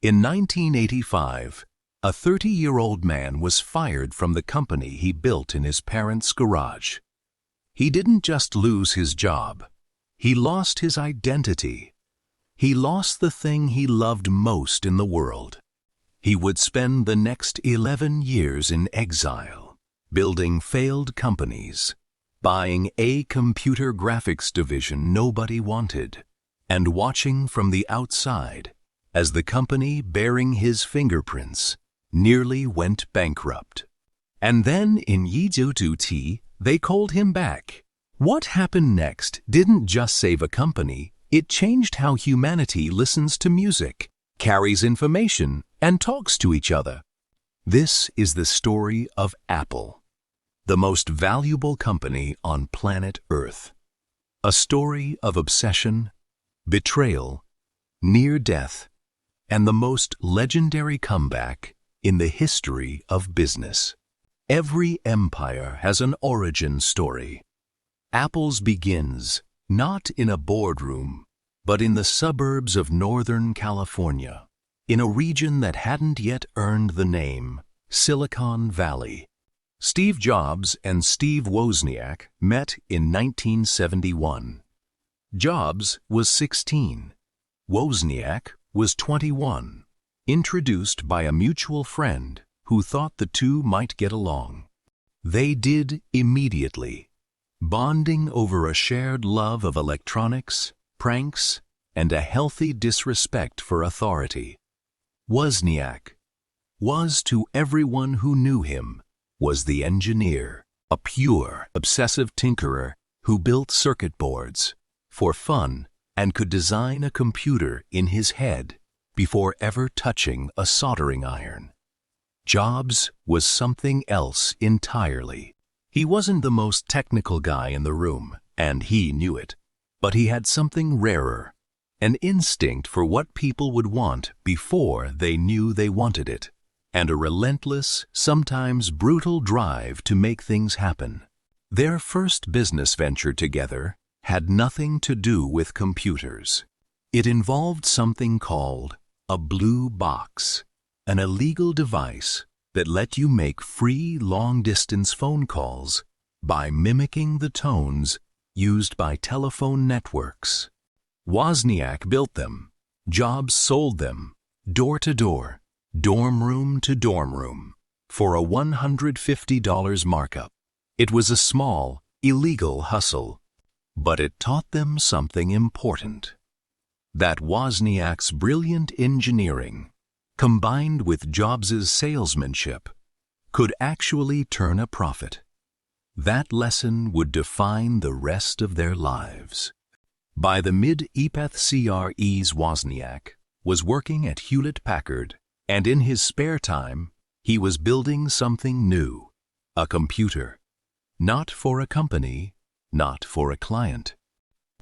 In 1985, a 30-year-old man was fired from the company he built in his parents' garage. He didn't just lose his job. He lost his identity. He lost the thing he loved most in the world. He would spend the next 11 years in exile, building failed companies, buying a computer graphics division nobody wanted, and watching from the outside as the company bearing his fingerprints nearly went bankrupt. And then in 2022, they called him back. What happened next didn't just save a company, it changed how humanity listens to music, carries information, and talks to each other. This is the story of Apple, the most valuable company on planet Earth. A story of obsession, betrayal, near death, and the most legendary comeback in the history of business. Every empire has an origin story. Apple's begins not in a boardroom, but in the suburbs of Northern California, in a region that hadn't yet earned the name Silicon Valley. Steve Jobs and Steve Wozniak met in 1971. Jobs was 16. Wozniak was 21, introduced by a mutual friend who thought the two might get along. They did immediately, bonding over a shared love of electronics, pranks, and a healthy disrespect for authority. Wozniak was, to everyone who knew him, was the engineer, a pure, obsessive tinkerer who built circuit boards for fun and could design a computer in his head before ever touching a soldering iron. Jobs was something else entirely. He wasn't the most technical guy in the room, and he knew it, but he had something rarer, an instinct for what people would want before they knew they wanted it, and a relentless, sometimes brutal drive to make things happen. Their first business venture together had nothing to do with computers. It involved something called a blue box, an illegal device that let you make free long-distance phone calls by mimicking the tones used by telephone networks. Wozniak built them. Jobs sold them, door to door, dorm room to dorm room, for a $150 markup. It was a small, illegal hustle, but it taught them something important. That Wozniak's brilliant engineering, combined with Jobs' salesmanship, could actually turn a profit. That lesson would define the rest of their lives. By the mid-CREs, Wozniak was working at Hewlett-Packard, and in his spare time, he was building something new, a computer. Not for a company, not for a client,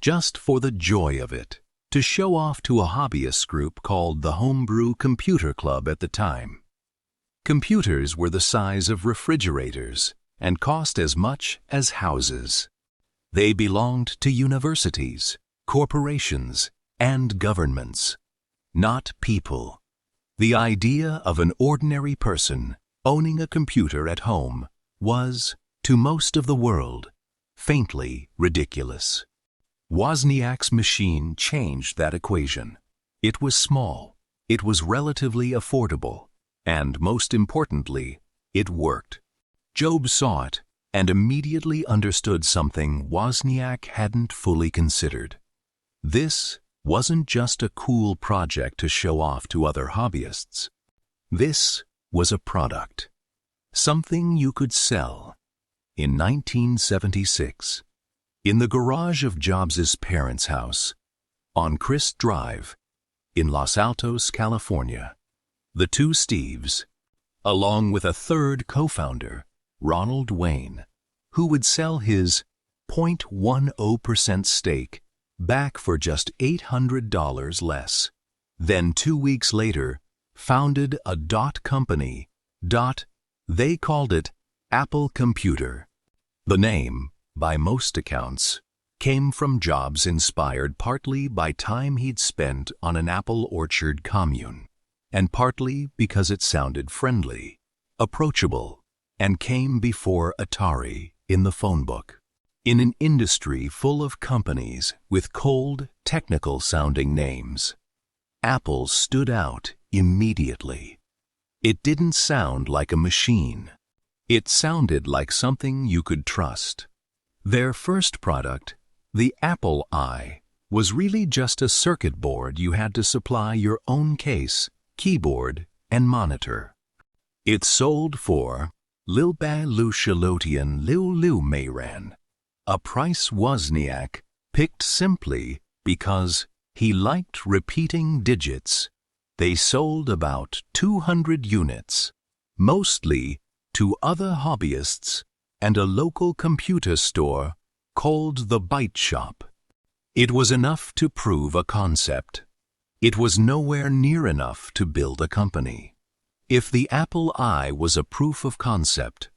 just for the joy of it, to show off to a hobbyist group called the Homebrew Computer Club at the time. Computers were the size of refrigerators and cost as much as houses. They belonged to universities, corporations, and governments, not people. The idea of an ordinary person owning a computer at home was, to most of the world, faintly ridiculous. Wozniak's machine changed that equation. It was small, it was relatively affordable, and most importantly, it worked. Jobs saw it and immediately understood something Wozniak hadn't fully considered. This wasn't just a cool project to show off to other hobbyists. This was a product, something you could sell. In 1976, in the garage of Jobs' parents' house, on Crist Drive, in Los Altos, California, the two Steves, along with a third co-founder, Ronald Wayne, who would sell his 0.10% stake back for just $800 less, then 2 weeks later founded a company. They called it Apple Computer. The name, by most accounts, came from Jobs, inspired partly by time he'd spent on an apple orchard commune. and partly because it sounded friendly, approachable, and came before Atari in the phone book. In an industry full of companies with cold, technical-sounding names, Apple stood out immediately. It didn't sound like a machine. It sounded like something you could trust. Their first product, the Apple I, was really just a circuit board you had to supply your own case, keyboard, and monitor. It sold for Lil Ba Lu Shalotian Liu Liu Mayran, a price Wozniak picked simply because he liked repeating digits. They sold about 200 units, mostly to other hobbyists and a local computer store called the Byte Shop. It was enough to prove a concept. It was nowhere near enough to build a company. If the Apple I was a proof of concept,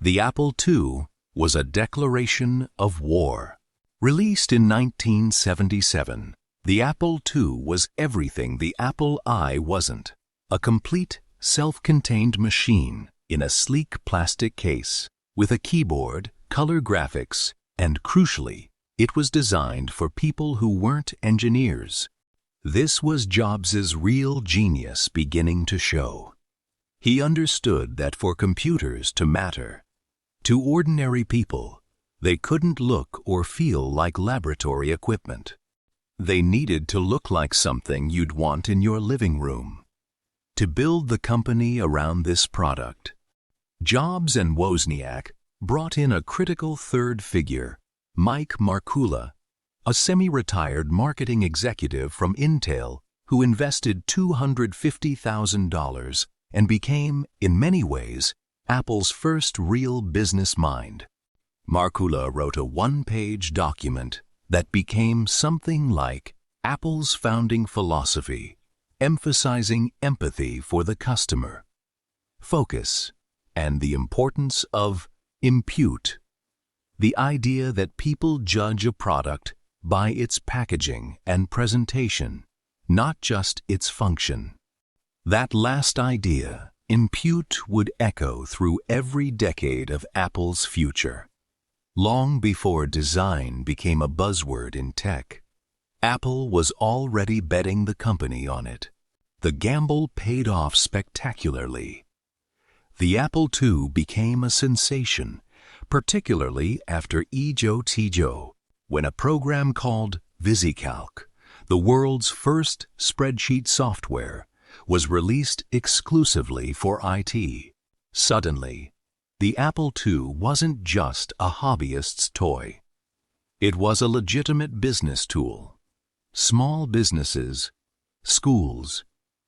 the Apple II was a declaration of war. Released in 1977, the Apple II was everything the Apple I wasn't: a complete, self-contained machine in a sleek plastic case, with a keyboard, color graphics, and crucially, it was designed for people who weren't engineers. This was Jobs' real genius beginning to show. He understood that for computers to matter, to ordinary people, they couldn't look or feel like laboratory equipment. They needed to look like something you'd want in your living room. To build the company around this product, Jobs and Wozniak brought in a critical third figure, Mike Markkula, a semi-retired marketing executive from Intel who invested $250,000 and became, in many ways, Apple's first real business mind. Markkula wrote a one-page document that became something like Apple's founding philosophy, emphasizing empathy for the customer, focus, and the importance of impute, the idea that people judge a product by its packaging and presentation, not just its function. That last idea, impute, would echo through every decade of Apple's future. Long before design became a buzzword in tech, Apple was already betting the company on it. The gamble paid off spectacularly. The Apple II became a sensation, particularly after Ejo, when a program called VisiCalc, the world's first spreadsheet software, was released exclusively for IT. Suddenly, the Apple II wasn't just a hobbyist's toy. It was a legitimate business tool. Small businesses, schools,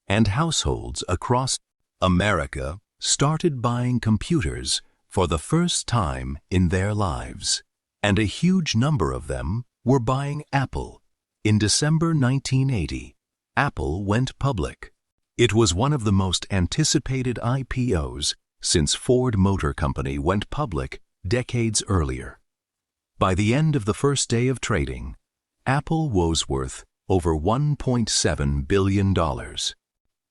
and households across America started buying computers for the first time in their lives, and a huge number of them were buying Apple. In December 1980, Apple went public. It was one of the most anticipated IPOs since Ford Motor Company went public decades earlier. By the end of the first day of trading, Apple was worth over $1.7 billion.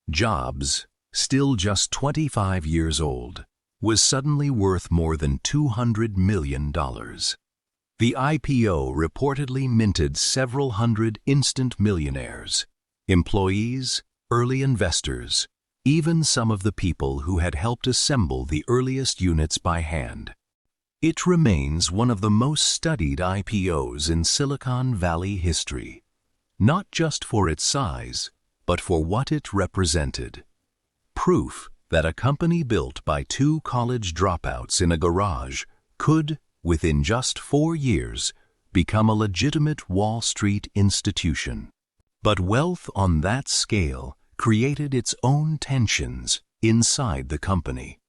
Jobs, still just 25 years old, was suddenly worth more than $200 million. The IPO reportedly minted several hundred instant millionaires, employees, early investors, even some of the people who had helped assemble the earliest units by hand. It remains one of the most studied IPOs in Silicon Valley history, not just for its size, but for what it represented. Proof that a company built by two college dropouts in a garage could, within just 4 years, become a legitimate Wall Street institution. But wealth on that scale created its own tensions inside the company.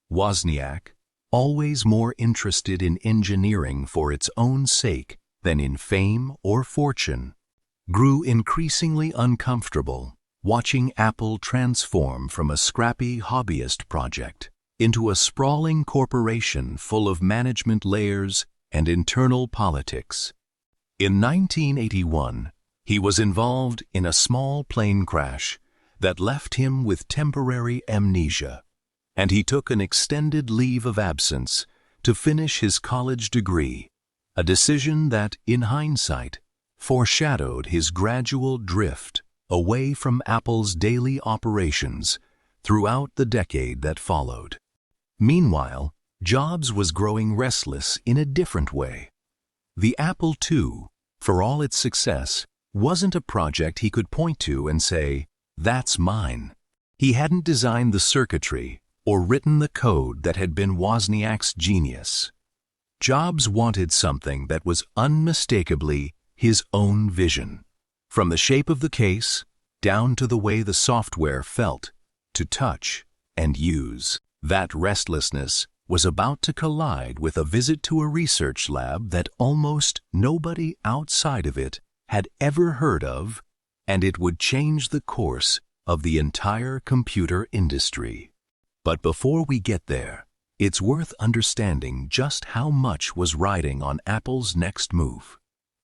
Wozniak, always more interested in engineering for its own sake than in fame or fortune, grew increasingly uncomfortable watching Apple transform from a scrappy hobbyist project into a sprawling corporation full of management layers and internal politics. In 1981, he was involved in a small plane crash that left him with temporary amnesia, and he took an extended leave of absence to finish his college degree, a decision that, in hindsight, foreshadowed his gradual drift away from Apple's daily operations throughout the decade that followed. Meanwhile, Jobs was growing restless in a different way. The Apple II, for all its success, wasn't a project he could point to and say, "That's mine." He hadn't designed the circuitry or written the code that had been Wozniak's genius. Jobs wanted something that was unmistakably his own vision. From the shape of the case, down to the way the software felt, to touch and use. That restlessness was about to collide with a visit to a research lab that almost nobody outside of it had ever heard of, and it would change the course of the entire computer industry. But before we get there, it's worth understanding just how much was riding on Apple's next move.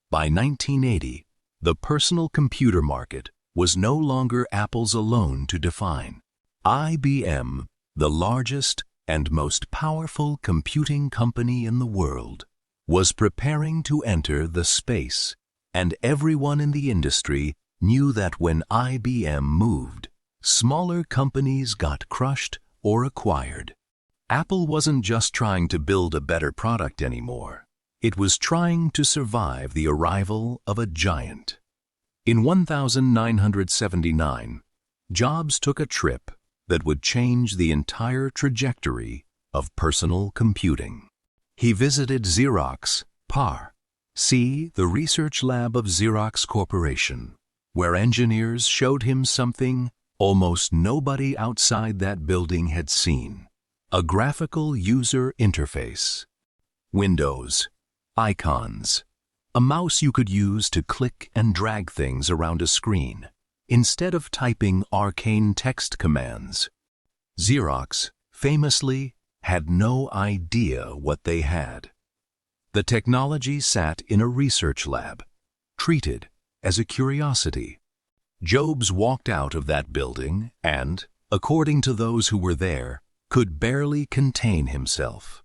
By 1980, the personal computer market was no longer Apple's alone to define. IBM, the largest and most powerful computing company in the world, was preparing to enter the space, and everyone in the industry knew that when IBM moved, smaller companies got crushed or acquired. Apple wasn't just trying to build a better product anymore. It was trying to survive the arrival of a giant. In 1979, Jobs took a trip that would change the entire trajectory of personal computing. He visited Xerox PAR, the research lab of Xerox Corporation, where engineers showed him something almost nobody outside that building had seen: a graphical user interface. Windows, icons, a mouse you could use to click and drag things around a screen, instead of typing arcane text commands. Xerox, famously, had no idea what they had. The technology sat in a research lab, treated as a curiosity. Jobs walked out of that building and, according to those who were there, could barely contain himself.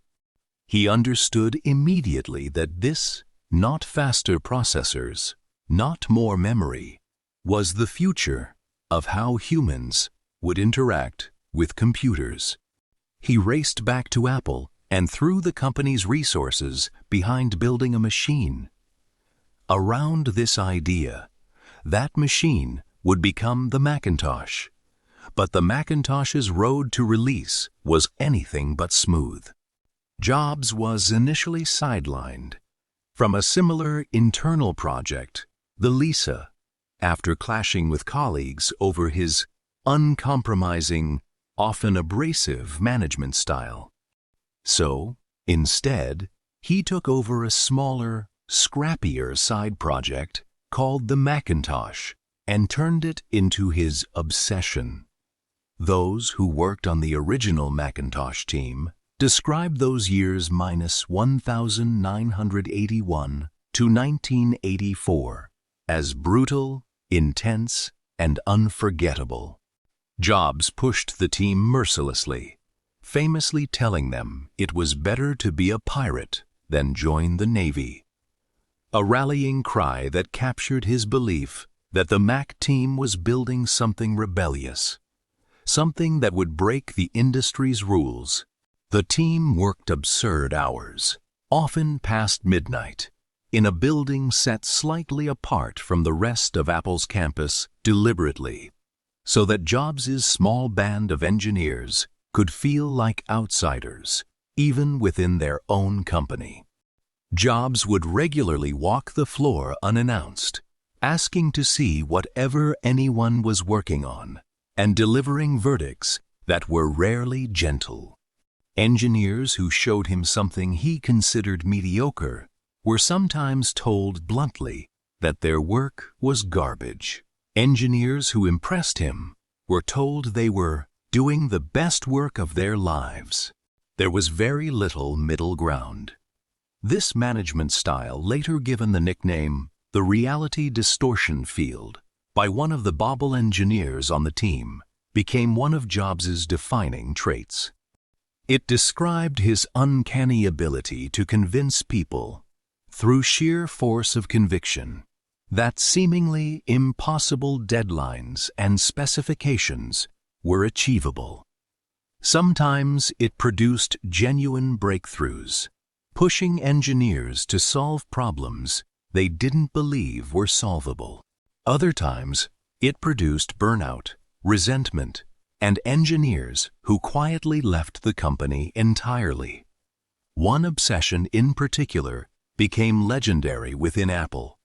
He understood immediately that this, not faster processors, not more memory, was the future of how humans would interact with computers. He raced back to Apple and threw the company's resources behind building a machine. Around this idea, that machine would become the Macintosh. But the Macintosh's road to release was anything but smooth. Jobs was initially sidelined from a similar internal project, the Lisa, after clashing with colleagues over his uncompromising, often abrasive management style. So, instead, he took over a smaller, scrappier side project called the Macintosh and turned it into his obsession. Those who worked on the original Macintosh team described those years minus 1981 to 1984 as brutal, intense, and unforgettable. Jobs pushed the team mercilessly, famously telling them it was better to be a pirate than join the Navy. A rallying cry that captured his belief that the Mac team was building something rebellious, something that would break the industry's rules. The team worked absurd hours, often past midnight, in a building set slightly apart from the rest of Apple's campus deliberately, so that Jobs' small band of engineers could feel like outsiders, even within their own company. Jobs would regularly walk the floor unannounced, asking to see whatever anyone was working on, and delivering verdicts that were rarely gentle. Engineers who showed him something he considered mediocre were sometimes told bluntly that their work was garbage. Engineers who impressed him were told they were doing the best work of their lives. There was very little middle ground. This management style, later given the nickname the reality distortion field by one of the bobble engineers on the team, became one of Jobs' defining traits. It described his uncanny ability to convince people, through sheer force of conviction, that seemingly impossible deadlines and specifications were achievable. Sometimes it produced genuine breakthroughs, pushing engineers to solve problems they didn't believe were solvable. Other times, it produced burnout, resentment, and engineers who quietly left the company entirely. One obsession in particular became legendary within Apple: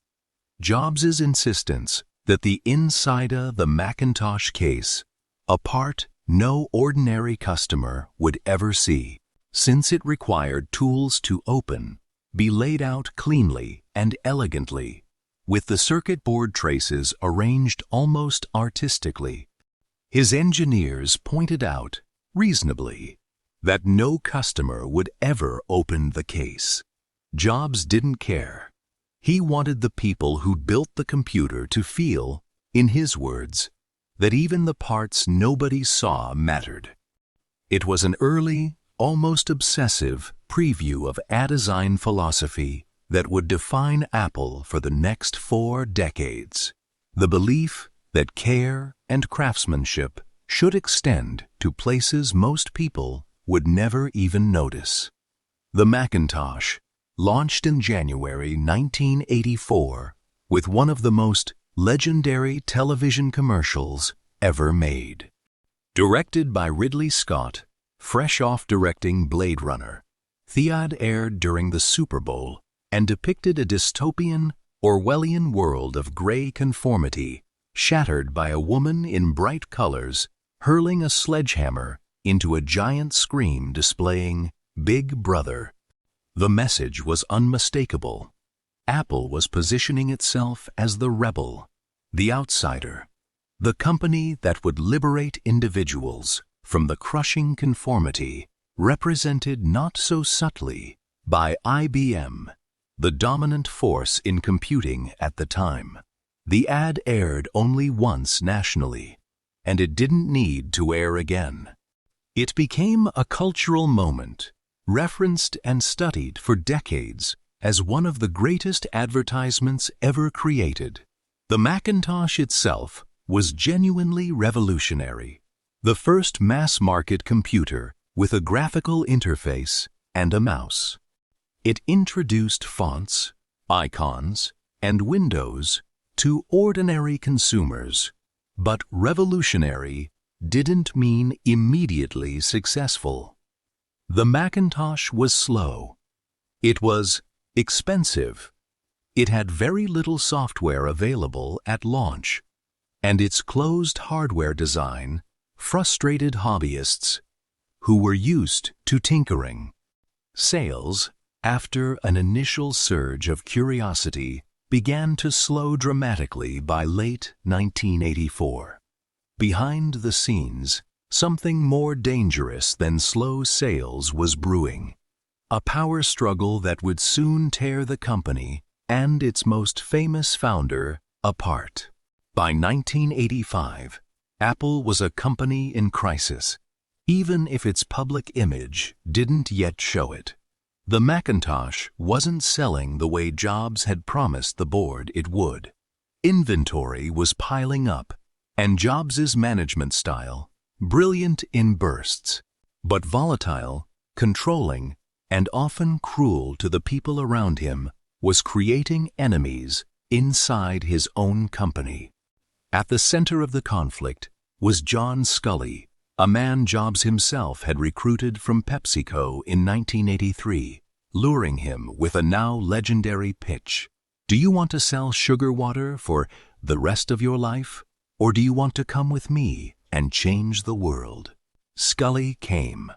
Jobs' insistence that the inside of the Macintosh case, a part no ordinary customer would ever see, since it required tools to open, be laid out cleanly and elegantly, with the circuit board traces arranged almost artistically. His engineers pointed out, reasonably, that no customer would ever open the case. Jobs didn't care. He wanted the people who built the computer to feel, in his words, that even the parts nobody saw mattered. It was an early, almost obsessive preview of a design philosophy that would define Apple for the next 4 decades. The belief that care and craftsmanship should extend to places most people would never even notice. The Macintosh, launched in January 1984 with one of the most legendary television commercials ever made. Directed by Ridley Scott, fresh off directing Blade Runner, the ad aired during the Super Bowl and depicted a dystopian, Orwellian world of gray conformity, shattered by a woman in bright colors hurling a sledgehammer into a giant screen displaying Big Brother. The message was unmistakable. Apple was positioning itself as the rebel, the outsider, the company that would liberate individuals from the crushing conformity represented not so subtly by IBM, the dominant force in computing at the time. The ad aired only once nationally, and it didn't need to air again. It became a cultural moment, referenced and studied for decades as one of the greatest advertisements ever created. The Macintosh itself was genuinely revolutionary, the first mass-market computer with a graphical interface and a mouse. It introduced fonts, icons, and windows to ordinary consumers, but revolutionary didn't mean immediately successful. The Macintosh was slow. It was expensive. It had very little software available at launch, and its closed hardware design frustrated hobbyists who were used to tinkering. Sales, after an initial surge of curiosity, began to slow dramatically by late 1984. Behind the scenes, something more dangerous than slow sales was brewing, a power struggle that would soon tear the company and its most famous founder apart. By 1985, Apple was a company in crisis, even if its public image didn't yet show it. The Macintosh wasn't selling the way Jobs had promised the board it would. Inventory was piling up, and Jobs' management style, brilliant in bursts, but volatile, controlling, and often cruel to the people around him, was creating enemies inside his own company. At the center of the conflict was John Sculley, a man Jobs himself had recruited from PepsiCo in 1983, luring him with a now legendary pitch. Do you want to sell sugar water for the rest of your life, or do you want to come with me and change the world? Sculley came,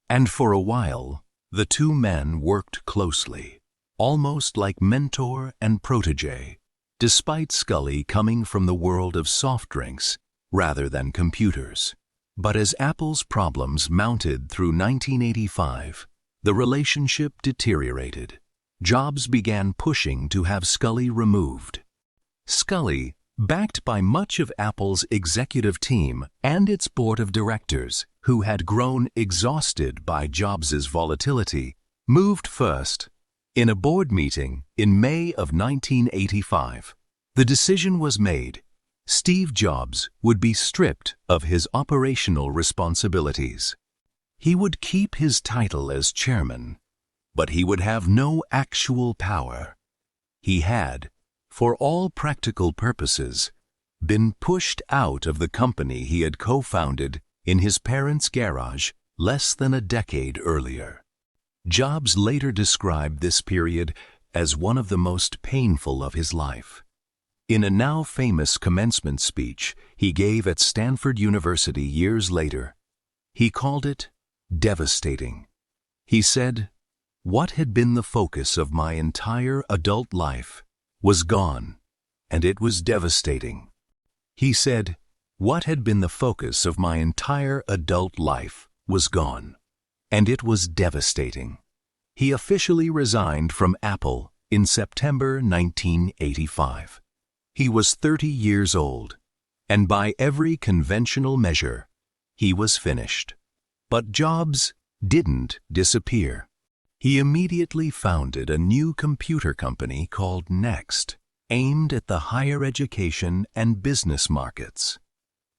and for a while, the two men worked closely, almost like mentor and protege, despite Sculley coming from the world of soft drinks rather than computers. But as Apple's problems mounted through 1985, the relationship deteriorated. Jobs began pushing to have Sculley removed. Sculley, Backed by much of Apple's executive team and its board of directors, who had grown exhausted by Jobs' volatility, moved first. In a board meeting in May of 1985, the decision was made: Steve Jobs would be stripped of his operational responsibilities. He would keep his title as chairman, but he would have no actual power. He had, for all practical purposes, been pushed out of the company he had co-founded in his parents' garage less than a decade earlier. Jobs later described this period as one of the most painful of his life. In a now famous commencement speech he gave at Stanford University years later, he called it devastating. He said, "What had been the focus of my entire adult life was gone, and it was devastating." He said, "What had been the focus of my entire adult life was gone, and it was devastating." He officially resigned from Apple in September 1985. He was 30 years old, and by every conventional measure, he was finished. But Jobs didn't disappear. He immediately founded a new computer company called Next, aimed at the higher education and business markets.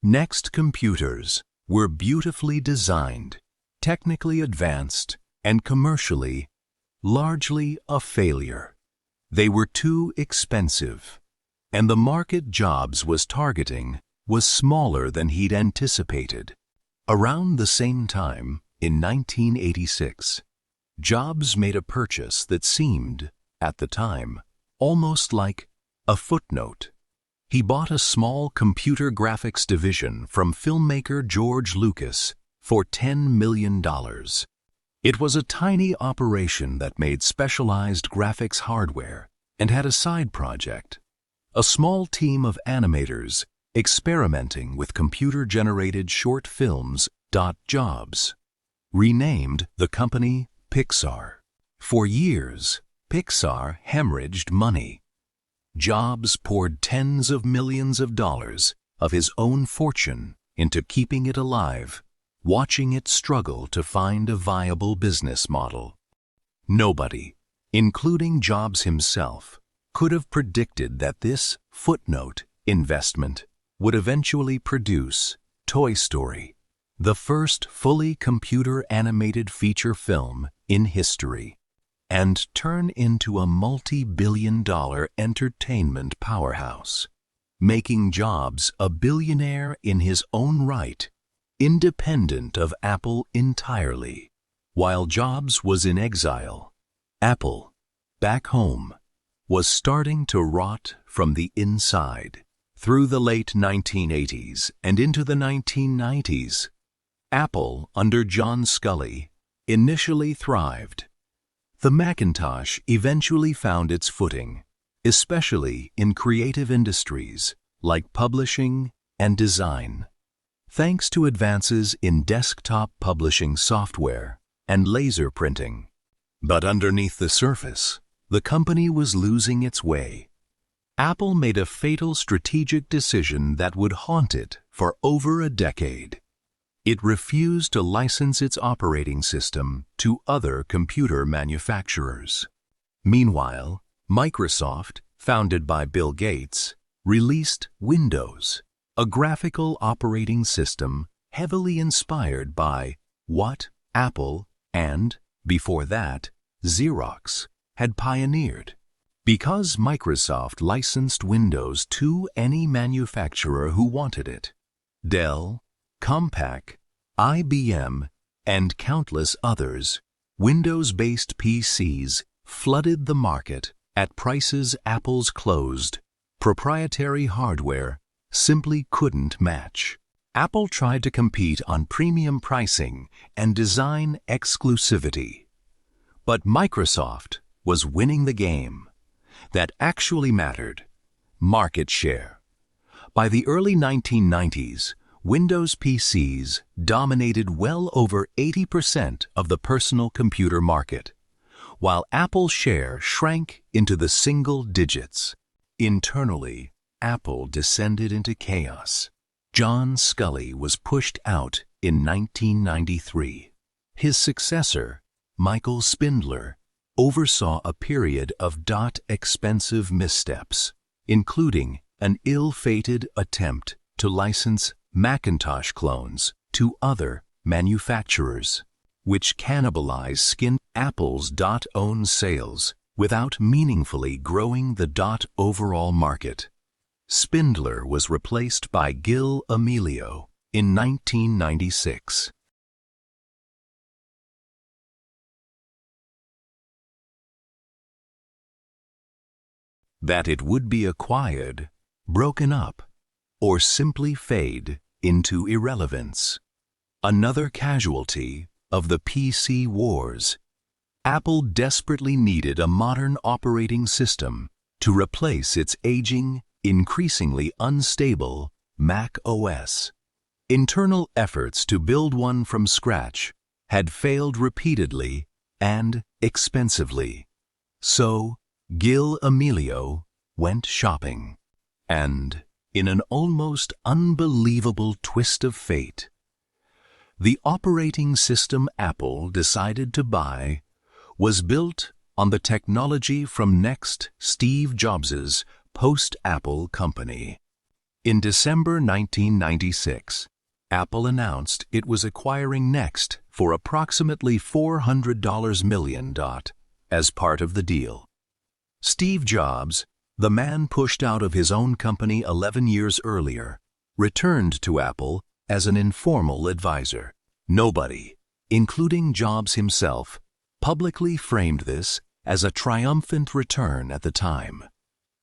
Next computers were beautifully designed, technically advanced, and commercially largely a failure. They were too expensive, and the market Jobs was targeting was smaller than he'd anticipated. Around the same time, in 1986, Jobs made a purchase that seemed, at the time, almost like a footnote. He bought a small computer graphics division from filmmaker George Lucas for $10 million. It was a tiny operation that made specialized graphics hardware and had a side project, a small team of animators experimenting with computer-generated short films. Jobs renamed the company Pixar. For years, Pixar hemorrhaged money. Jobs poured tens of millions of dollars of his own fortune into keeping it alive, watching it struggle to find a viable business model. Nobody, including Jobs himself, could have predicted that this footnote investment would eventually produce Toy Story, the first fully computer-animated feature film in history, and turn into a multi-billion-dollar entertainment powerhouse, making Jobs a billionaire in his own right, independent of Apple entirely. While Jobs was in exile, Apple, back home, was starting to rot from the inside. Through the late 1980s and into the 1990s, Apple, under John Sculley, initially thrived. The Macintosh eventually found its footing, especially in creative industries like publishing and design, thanks to advances in desktop publishing software and laser printing. But underneath the surface, the company was losing its way. Apple made a fatal strategic decision that would haunt it for over a decade. It refused to license its operating system to other computer manufacturers. Meanwhile, Microsoft, founded by Bill Gates, released Windows, a graphical operating system heavily inspired by what Apple and, before that, Xerox had pioneered. Because Microsoft licensed Windows to any manufacturer who wanted it, Dell, Compaq, IBM, and countless others, Windows-based PCs flooded the market at prices Apple's closed, proprietary hardware simply couldn't match. Apple tried to compete on premium pricing and design exclusivity. But Microsoft was winning the game that actually mattered: market share. By the early 1990s, Windows PCs dominated well over 80% of the personal computer market, while Apple's share shrank into the single digits. Internally, Apple descended into chaos. John Sculley was pushed out in 1993. His successor, Michael Spindler, oversaw a period of expensive missteps, including an ill-fated attempt to license Macintosh clones to other manufacturers, which cannibalized Apple's own sales without meaningfully growing the overall market. Spindler was replaced by Gil Amelio in 1996. That it would be acquired, broken up, or simply fade into irrelevance. Another casualty of the PC wars. Apple desperately needed a modern operating system to replace its aging, increasingly unstable Mac OS. Internal efforts to build one from scratch had failed repeatedly and expensively. So, Gil Amelio went shopping. And, in an almost unbelievable twist of fate, the operating system Apple decided to buy was built on the technology from next Steve Jobs' post-Apple company. In December 1996, Apple announced it was acquiring Next for approximately $400 million as part of the deal. Steve Jobs, the man pushed out of his own company 11 years earlier, returned to Apple as an informal advisor. Nobody, including Jobs himself, publicly framed this as a triumphant return at the time.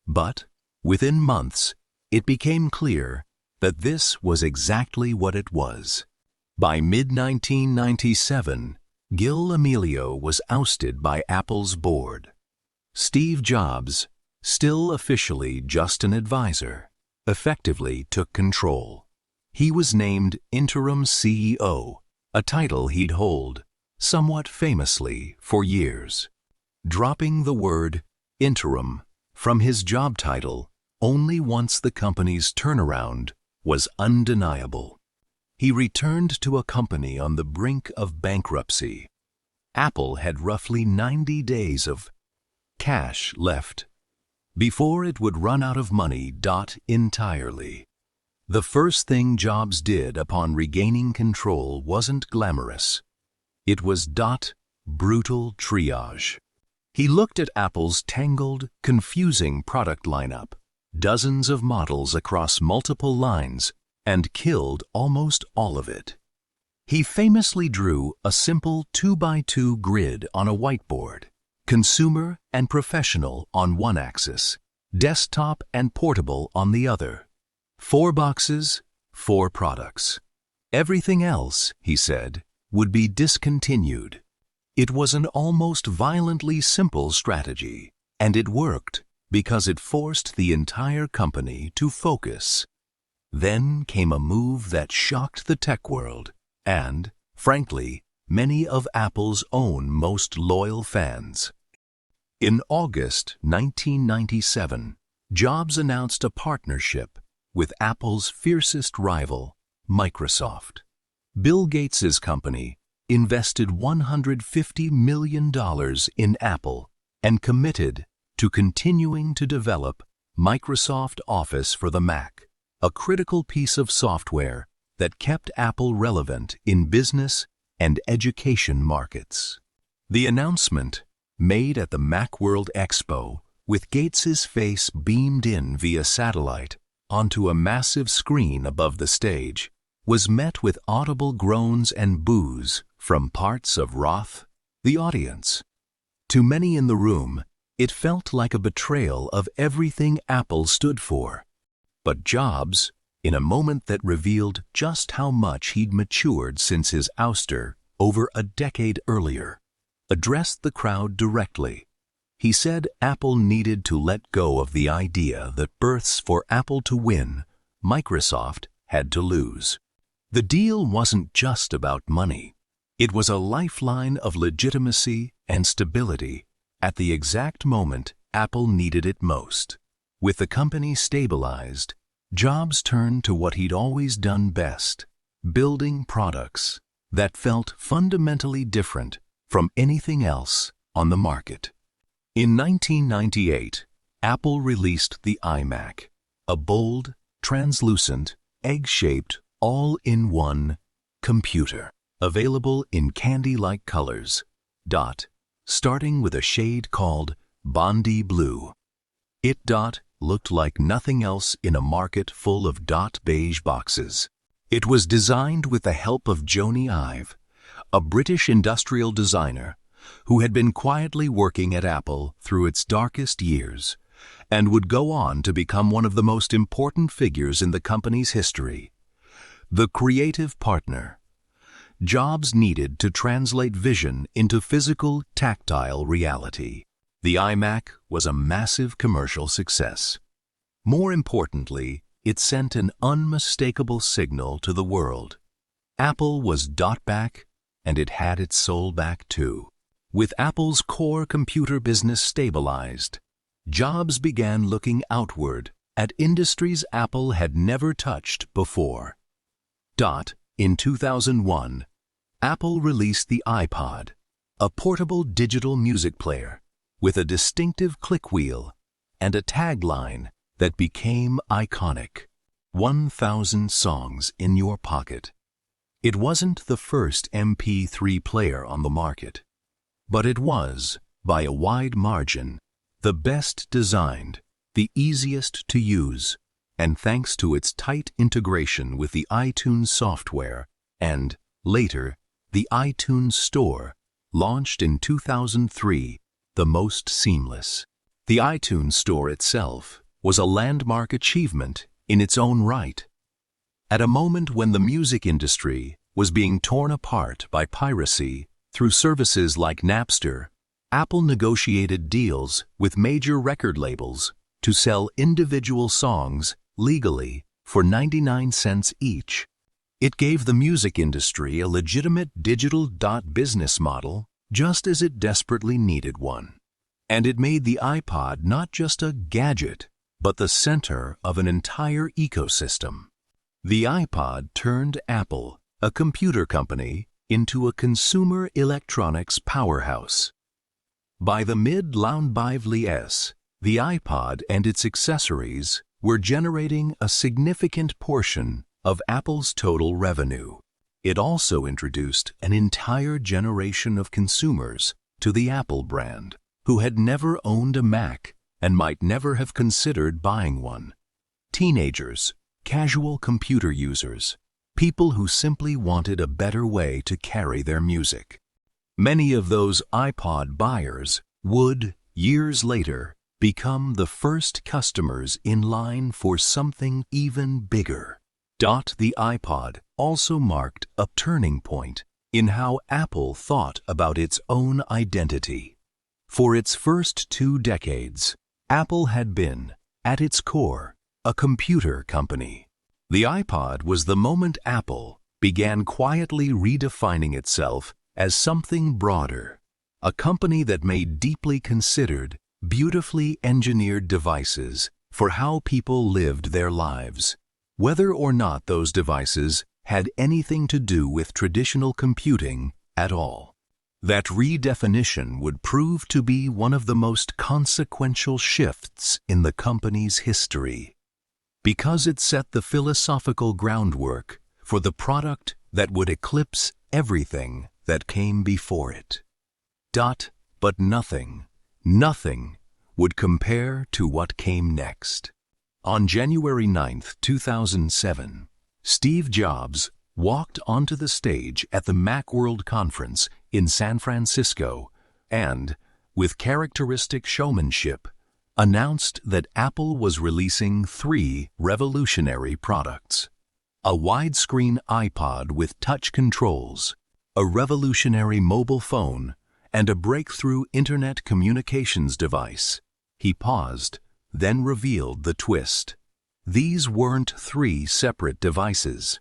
But, within months, it became clear that this was exactly what it was. By mid-1997, Gil Amelio was ousted by Apple's board. Steve Jobs, still officially just an advisor, effectively took control. He was named interim CEO, a title he'd hold, somewhat famously, for years. Dropping the word interim from his job title only once the company's turnaround was undeniable. He returned to a company on the brink of bankruptcy. Apple had roughly 90 days of cash left before it would run out of money entirely. The first thing Jobs did upon regaining control wasn't glamorous. It was brutal triage. He looked at Apple's tangled, confusing product lineup, dozens of models across multiple lines, and killed almost all of it. He famously drew a simple 2x2 grid on a whiteboard, consumer and professional on one axis, desktop and portable on the other. 4 boxes, 4 products. Everything else, he said, would be discontinued. It was an almost violently simple strategy, and it worked because it forced the entire company to focus. Then came a move that shocked the tech world and, frankly, many of Apple's own most loyal fans. In August 1997, Jobs announced a partnership with Apple's fiercest rival, Microsoft. Bill Gates's company invested $150 million in Apple and committed to continuing to develop Microsoft Office for the Mac, a critical piece of software that kept Apple relevant in business and education markets. The announcement, made at the Macworld Expo, with Gates's face beamed in via satellite onto a massive screen above the stage, was met with audible groans and boos from parts of the audience. To many in the room, it felt like a betrayal of everything Apple stood for. But Jobs, in a moment that revealed just how much he'd matured since his ouster over a decade earlier, addressed the crowd directly. He said Apple needed to let go of the idea that births for Apple to win, Microsoft had to lose. The deal wasn't just about money. It was a lifeline of legitimacy and stability at the exact moment Apple needed it most. With the company stabilized, Jobs turned to what he'd always done best, building products that felt fundamentally different from anything else on the market. In 1998, Apple released the iMac, a bold, translucent, egg-shaped, all-in-one computer, available in candy-like colors, starting with a shade called Bondi Blue. It looked like nothing else in a market full of beige boxes. It was designed with the help of Jony, a British industrial designer who had been quietly working at Apple through its darkest years and would go on to become one of the most important figures in the company's history. The creative partner. Jobs needed to translate vision into physical, tactile reality. The iMac was a massive commercial success. More importantly, it sent an unmistakable signal to the world. Apple was back, and it had its soul back too. With Apple's core computer business stabilized, Jobs began looking outward at industries Apple had never touched before. In 2001, Apple released the iPod, a portable digital music player with a distinctive click wheel and a tagline that became iconic: 1,000 songs in your pocket. It wasn't the first MP3 player on the market, but it was, by a wide margin, the best designed, the easiest to use, and thanks to its tight integration with the iTunes software and, later, the iTunes Store, launched in 2003, the most seamless. The iTunes Store itself was a landmark achievement in its own right. At a moment when the music industry was being torn apart by piracy through services like Napster, Apple negotiated deals with major record labels to sell individual songs legally for 99 cents each. It gave the music industry a legitimate digital business model, just as it desperately needed one. And it made the iPod not just a gadget, but the center of an entire ecosystem. The iPod turned Apple, a computer company, into a consumer electronics powerhouse. By the mid-2000s, the iPod and its accessories were generating a significant portion of Apple's total revenue. It also introduced an entire generation of consumers to the Apple brand who had never owned a Mac and might never have considered buying one. Teenagers, casual computer users, people who simply wanted a better way to carry their music. Many of those iPod buyers would, years later, become the first customers in line for something even bigger. The iPod also marked a turning point in how Apple thought about its own identity. For its first 2 decades, Apple had been, at its core, a computer company. The iPod was the moment Apple began quietly redefining itself as something broader, a company that made deeply considered, beautifully engineered devices for how people lived their lives, whether or not those devices had anything to do with traditional computing at all. That redefinition would prove to be one of the most consequential shifts in the company's history, because it set the philosophical groundwork for the product that would eclipse everything that came before it. But nothing would compare to what came next. On January 9, 2007, Steve Jobs walked onto the stage at the Macworld Conference in San Francisco and, with characteristic showmanship, announced that Apple was releasing 3 revolutionary products: a widescreen iPod with touch controls, a revolutionary mobile phone, and a breakthrough internet communications device. He paused, then revealed the twist. These weren't 3 separate devices.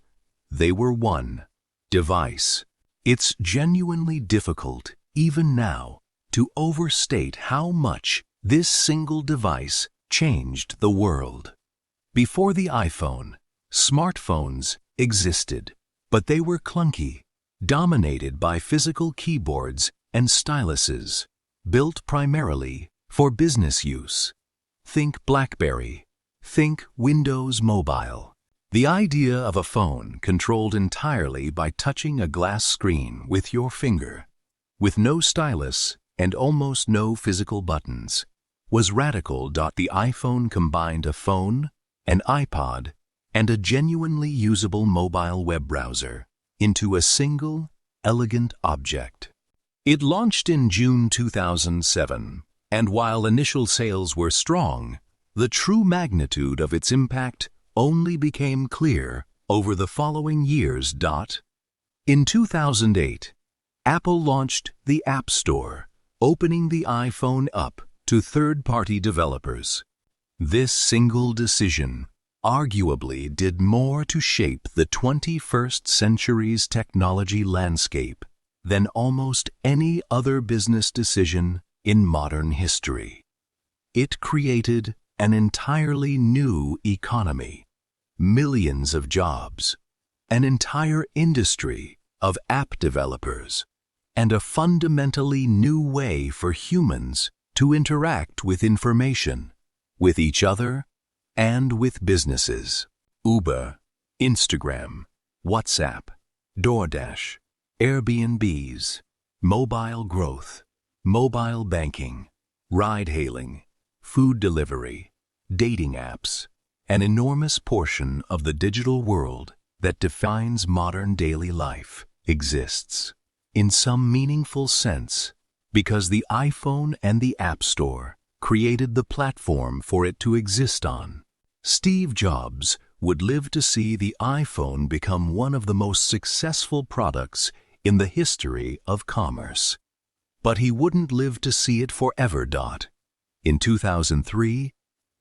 They were one device. It's genuinely difficult, even now, to overstate how much this single device changed the world. Before the iPhone, smartphones existed, but they were clunky, dominated by physical keyboards and styluses, built primarily for business use. Think BlackBerry. Think Windows Mobile. The idea of a phone controlled entirely by touching a glass screen with your finger, with no stylus and almost no physical buttons, was radical. The iPhone combined a phone, an iPod, and a genuinely usable mobile web browser into a single, elegant object. It launched in June 2007, and while initial sales were strong, the true magnitude of its impact only became clear over the following years. In 2008, Apple launched the App Store, opening the iPhone up to third-party developers. This single decision arguably did more to shape the 21st century's technology landscape than almost any other business decision in modern history. It created an entirely new economy, millions of jobs, an entire industry of app developers, and a fundamentally new way for humans to interact with information, with each other, and with businesses. Uber, Instagram, WhatsApp, DoorDash, Airbnbs, mobile growth, mobile banking, ride-hailing, food delivery, dating apps, an enormous portion of the digital world that defines modern daily life exists, in some meaningful sense, because the iPhone and the App Store created the platform for it to exist on. Steve Jobs would live to see the iPhone become one of the most successful products in the history of commerce. But he wouldn't live to see it forever. In 2003,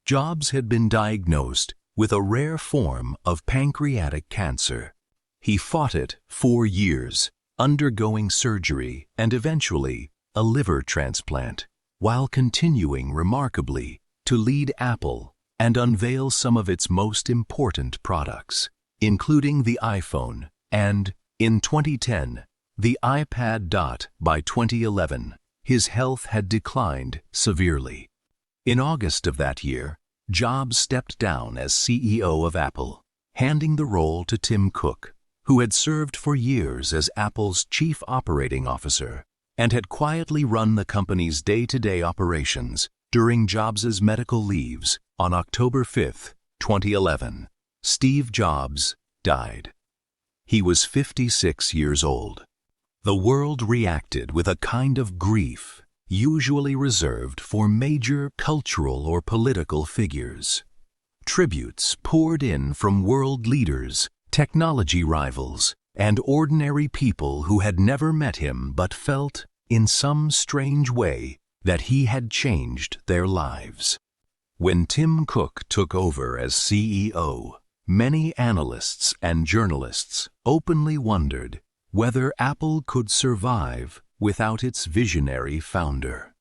Jobs had been diagnosed with a rare form of pancreatic cancer. He fought it for years, undergoing surgery and eventually a liver transplant, while continuing remarkably to lead Apple and unveil some of its most important products, including the iPhone and, in 2010, the iPad. By 2011, his health had declined severely. In August of that year, Jobs stepped down as CEO of Apple, handing the role to Tim Cook, who had served for years as Apple's chief operating officer and had quietly run the company's day-to-day operations during Jobs' medical leaves. On October 5, 2011, Steve Jobs died. He was 56 years old. The world reacted with a kind of grief usually reserved for major cultural or political figures. Tributes poured in from world leaders, technology rivals, and ordinary people who had never met him but felt, in some strange way, that he had changed their lives. When Tim Cook took over as CEO, many analysts and journalists openly wondered whether Apple could survive without its visionary founder.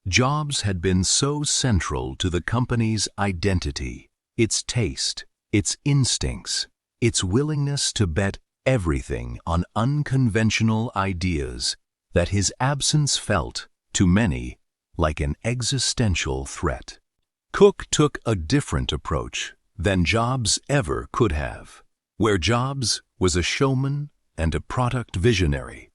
Jobs had been so central to the company's identity, its taste, its instincts, its willingness to bet everything on unconventional ideas, that his absence felt, to many, like an existential threat. Cook took a different approach than Jobs ever could have. Where Jobs was a showman and a product visionary,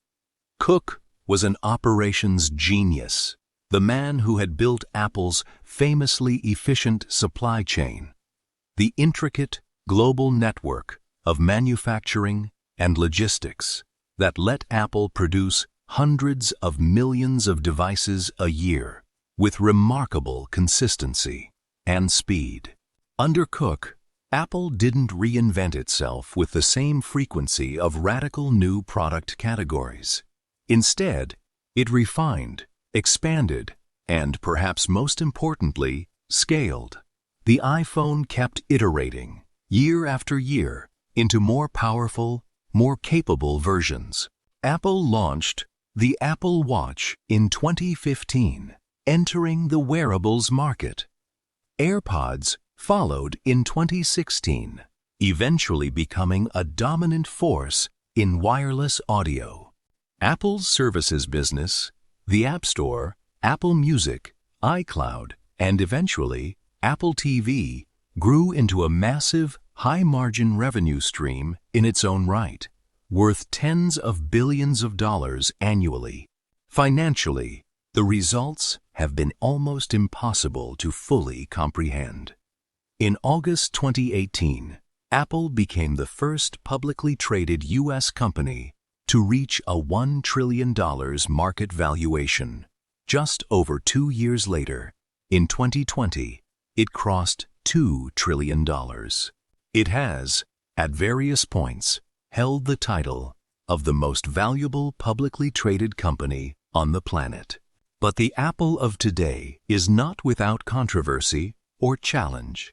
Cook was an operations genius, the man who had built Apple's famously efficient supply chain, the intricate global network of manufacturing and logistics that let Apple produce hundreds of millions of devices a year with remarkable consistency and speed. Under Cook, Apple didn't reinvent itself with the same frequency of radical new product categories. Instead, it refined, expanded, and perhaps most importantly, scaled. The iPhone kept iterating, year after year, into more powerful, more capable versions. Apple launched the Apple Watch in 2015, entering the wearables market. AirPods followed in 2016, eventually becoming a dominant force in wireless audio. Apple's services business, the App Store, Apple Music, iCloud, and eventually Apple TV grew into a massive, high-margin revenue stream in its own right, worth tens of billions of dollars annually. Financially, the results have been almost impossible to fully comprehend. In August 2018, Apple became the first publicly traded U.S. company to reach a $1 trillion market valuation. Just over 2 years later, in 2020, it crossed $2 trillion. It has, at various points, held the title of the most valuable publicly traded company on the planet. But the Apple of today is not without controversy or challenge.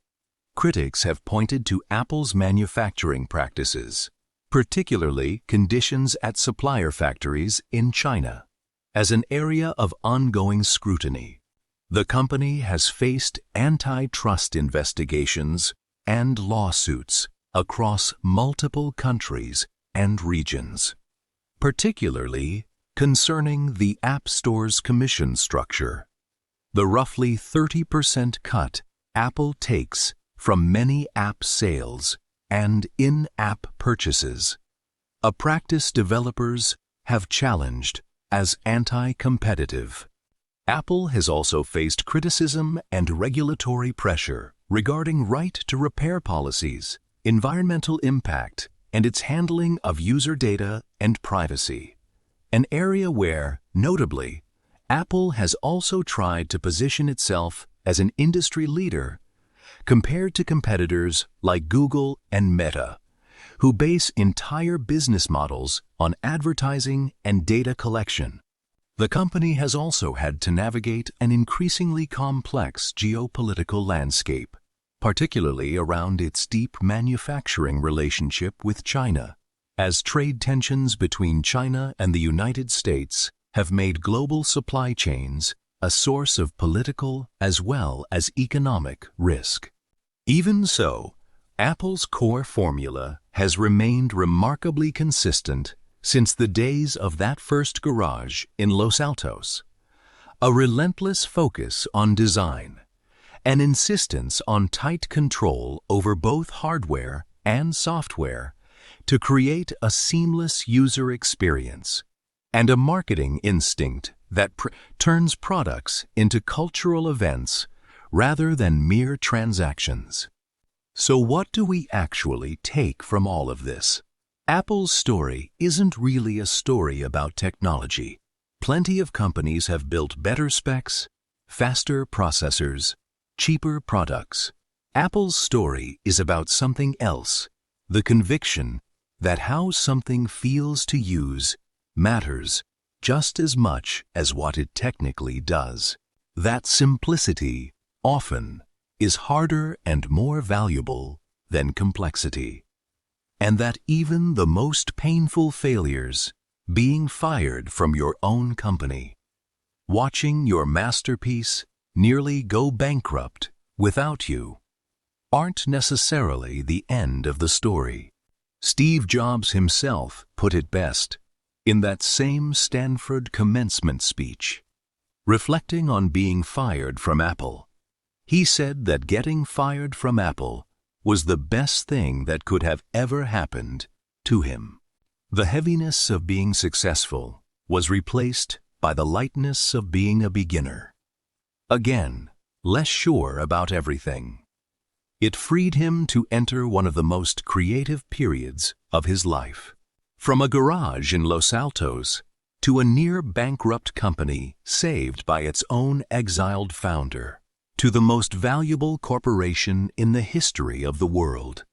Critics have pointed to Apple's manufacturing practices, particularly conditions at supplier factories in China, as an area of ongoing scrutiny. The company has faced antitrust investigations and lawsuits across multiple countries and regions, particularly concerning the App Store's commission structure, the roughly 30% cut Apple takes from many app sales and in-app purchases, a practice developers have challenged as anti-competitive. Apple has also faced criticism and regulatory pressure regarding right-to-repair policies, environmental impact, and its handling of user data and privacy, an area where, notably, Apple has also tried to position itself as an industry leader compared to competitors like Google and Meta, who base entire business models on advertising and data collection. The company has also had to navigate an increasingly complex geopolitical landscape, particularly around its deep manufacturing relationship with China, as trade tensions between China and the United States have made global supply chains a source of political as well as economic risk. Even so, Apple's core formula has remained remarkably consistent since the days of that first garage in Los Altos. A relentless focus on design, an insistence on tight control over both hardware and software to create a seamless user experience, and a marketing instinct that turns products into cultural events rather than mere transactions. So what do we actually take from all of this? Apple's story isn't really a story about technology. Plenty of companies have built better specs, faster processors, cheaper products. Apple's story is about something else, the conviction that how something feels to use matters just as much as what it technically does. That simplicity often is harder and more valuable than complexity. And that even the most painful failures, being fired from your own company, watching your masterpiece nearly go bankrupt without you, aren't necessarily the end of the story. Steve Jobs himself put it best in that same Stanford commencement speech. Reflecting on being fired from Apple, he said that getting fired from Apple was the best thing that could have ever happened to him. The heaviness of being successful was replaced by the lightness of being a beginner. Again, less sure about everything. It freed him to enter one of the most creative periods of his life. From a garage in Los Altos to a near-bankrupt company saved by its own exiled founder, to the most valuable corporation in the history of the world.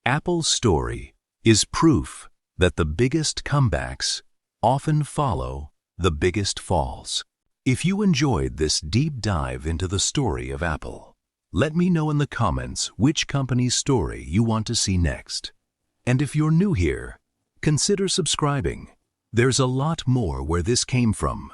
Apple's story is proof that the biggest comebacks often follow the biggest falls. If you enjoyed this deep dive into the story of Apple, let me know in the comments which company's story you want to see next. And if you're new here, consider subscribing. There's a lot more where this came from.